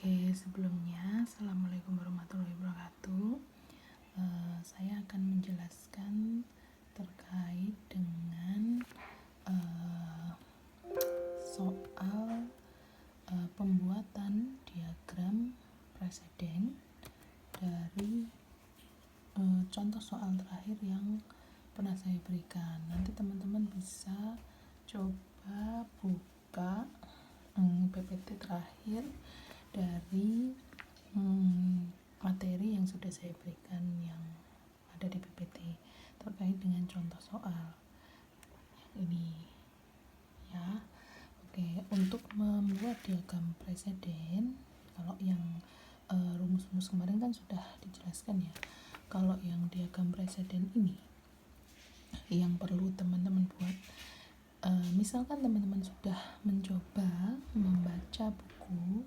Oke, sebelumnya Assalamualaikum warahmatullahi wabarakatuh. Saya akan menjelaskan terkait dengan soal pembuatan diagram preseden dari contoh soal terakhir yang pernah saya berikan. Nanti teman-teman bisa coba buka PPT terakhir dari materi yang sudah saya berikan yang ada di PPT terkait dengan contoh soal yang ini ya. Oke, untuk membuat diagram preseden, kalau yang rumus-rumus kemarin kan sudah dijelaskan ya. Kalau yang diagram preseden ini yang perlu teman-teman buat, misalkan teman-teman sudah mencoba membaca buku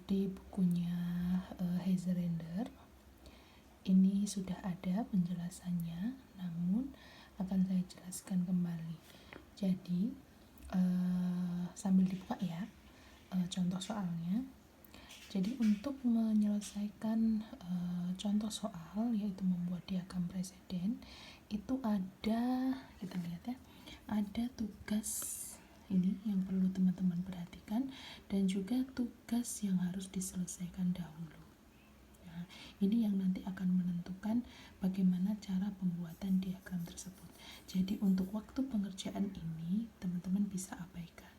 di bukunya Heizerender, ini sudah ada penjelasannya, namun akan saya jelaskan kembali. Jadi sambil dibuka ya contoh soalnya. Jadi untuk menyelesaikan contoh soal, yaitu membuat diagram preseden, itu ada, kita lihat ya, ada tugas ini yang perlu teman-teman perhatikan dan juga tugas yang harus diselesaikan dahulu. Nah, ini yang nanti akan menentukan bagaimana cara pembuatan diagram tersebut. Jadi untuk waktu pengerjaan ini teman-teman bisa abaikan,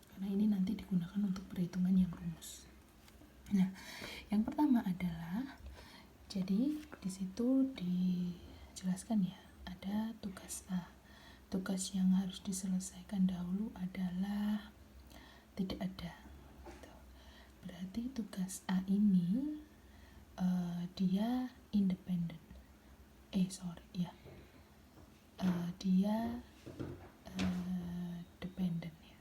karena ini nanti digunakan untuk perhitungan yang rumus. Nah, yang pertama adalah, jadi di situ dijelaskan ya, ada tugas A. Tugas yang harus diselesaikan dahulu adalah tidak ada. Berarti tugas A ini dia independen. Dia dependen ya.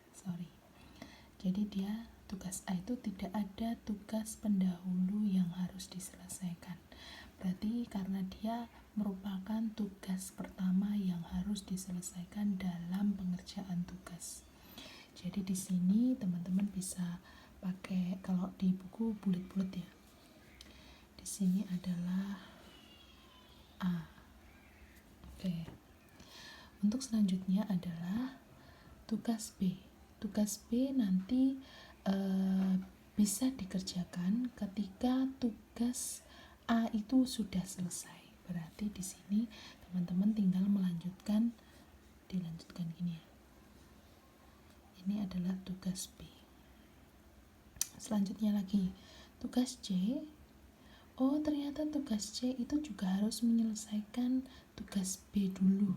Jadi dia tugas A itu tidak ada tugas pendahulu yang harus diselesaikan. Berarti karena dia merupakan tugas pertama yang harus diselesaikan dalam pengerjaan tugas. Jadi di sini teman-teman bisa pakai, kalau di buku bulat-bulat ya. Di sini adalah A. Oke. Untuk selanjutnya adalah tugas B. Tugas B nanti bisa dikerjakan ketika tugas A itu sudah selesai. Berarti di sini teman-teman tinggal dilanjutkan gini ya. Ini adalah tugas B. Selanjutnya lagi tugas C. Oh, ternyata tugas C itu juga harus menyelesaikan tugas B dulu.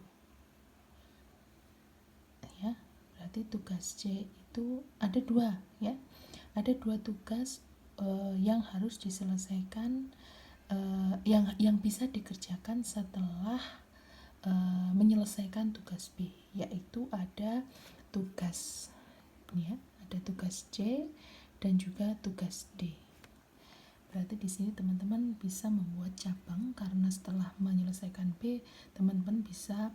Ya, berarti tugas C itu ada dua ya. Ada dua tugas yang harus diselesaikan, yang bisa dikerjakan setelah menyelesaikan tugas B, yaitu ada tugas ya, ada tugas C dan juga tugas D. Berarti di sini teman-teman bisa membuat cabang, karena setelah menyelesaikan B, teman-teman bisa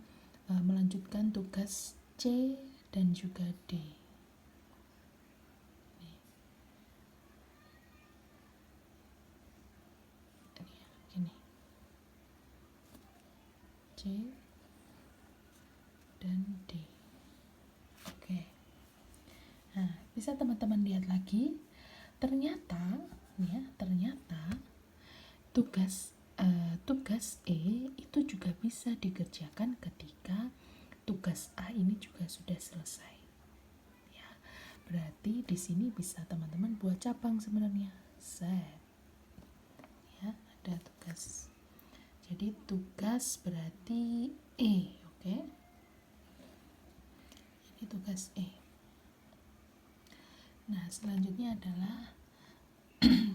melanjutkan tugas C dan juga D. Gini. C dan D. Oke. Nah, bisa teman-teman lihat lagi. Ternyata tugas E itu juga bisa dikerjakan ketika tugas A ini juga sudah selesai. Ya, berarti di sini bisa teman-teman buat cabang sebenarnya. Set. Ya, ada tugas. Jadi tugas berarti E, oke? Ini tugas E. Nah, selanjutnya adalah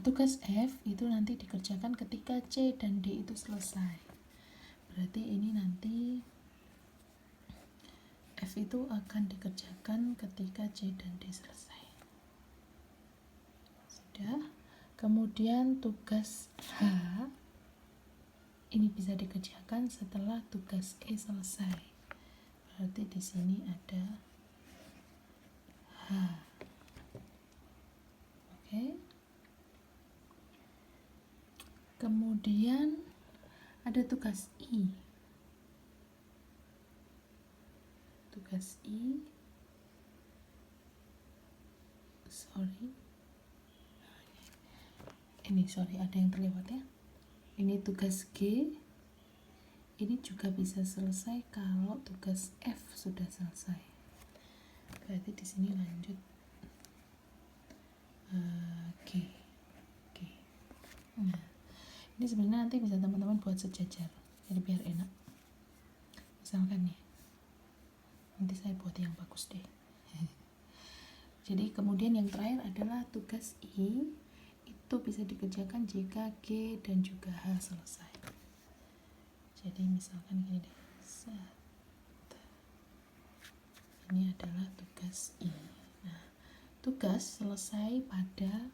tugas F itu nanti dikerjakan ketika C dan D itu selesai. Berarti ini nanti F itu akan dikerjakan ketika C dan D selesai. Sudah. Kemudian tugas H ini bisa dikerjakan setelah tugas E selesai. Berarti di sini ada H. Kemudian ada tugas I. Tugas I, sorry, ada yang terlewat ya. Ini tugas G. Ini juga bisa selesai kalau tugas F sudah selesai. Berarti di sini lanjut G. Nah, ini sebenarnya nanti bisa teman-teman buat sejajar, jadi biar enak. Misalkan nih, nanti saya buat yang bagus deh. Jadi kemudian yang terakhir adalah tugas I, itu bisa dikerjakan jika G dan juga H selesai. Jadi misalkan gini deh, ini adalah tugas I. Nah, tugas selesai pada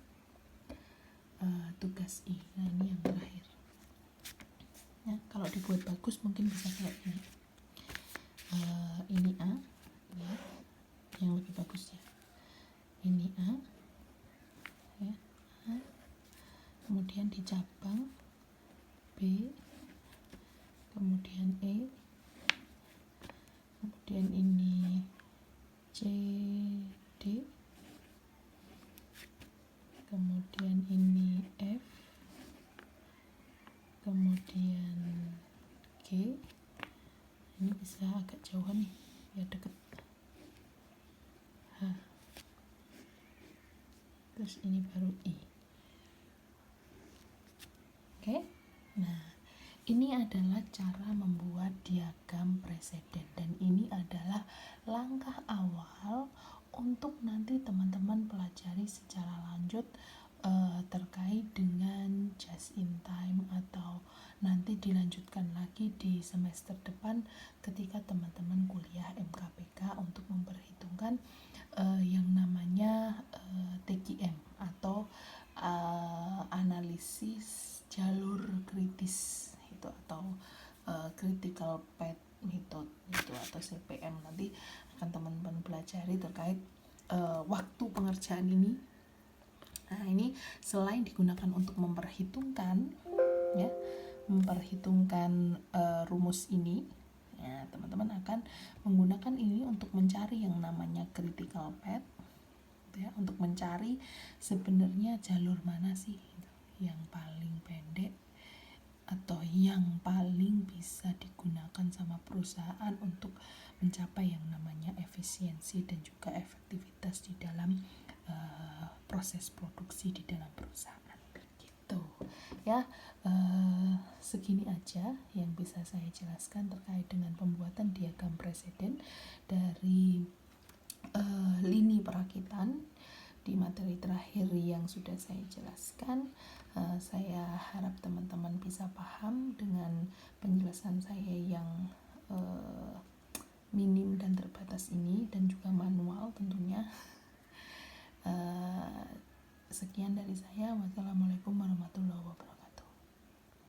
tugas I. Nah, ini yang terakhir. Nah, kalau dibuat bagus mungkin bisa kayak ini. Ini A, ya, yang lebih bagus ya. Ini A, ya, A. Kemudian dicabang B, kemudian E, kemudian ini C, D, kemudian ini F, kemudian G. Ini bisa agak jauhan nih biar deket. H, terus ini baru I. Oke. Nah, ini adalah cara membuat diagram preseden, dan ini adalah langkah awal untuk nanti teman-teman pelajari secara lanjut terkait dengan just in time, atau nanti dilanjutkan lagi di semester depan ketika teman-teman kuliah MKPK untuk memperhitungkan yang namanya TKM atau analisis jalur kritis itu, atau critical path method itu, atau CPM. Nanti akan teman-teman pelajari terkait waktu pengerjaan ini. Nah, ini selain digunakan untuk memperhitungkan rumus ini, ya, teman-teman akan menggunakan ini untuk mencari yang namanya critical path, ya, untuk mencari sebenarnya jalur mana sih yang paling pendek atau yang paling bisa digunakan sama perusahaan untuk mencapai yang namanya efisiensi dan juga efektivitas di dalam proses produksi di dalam perusahaan. Gitu ya. Segini aja yang bisa saya jelaskan terkait dengan pembuatan diagram preseden dari lini perakitan di materi terakhir yang sudah saya jelaskan. Saya harap teman-teman bisa paham dengan penjelasan saya yang minim dan terbatas ini, dan juga manual tentunya. Sekian dari saya. Wassalamualaikum warahmatullahi wabarakatuh.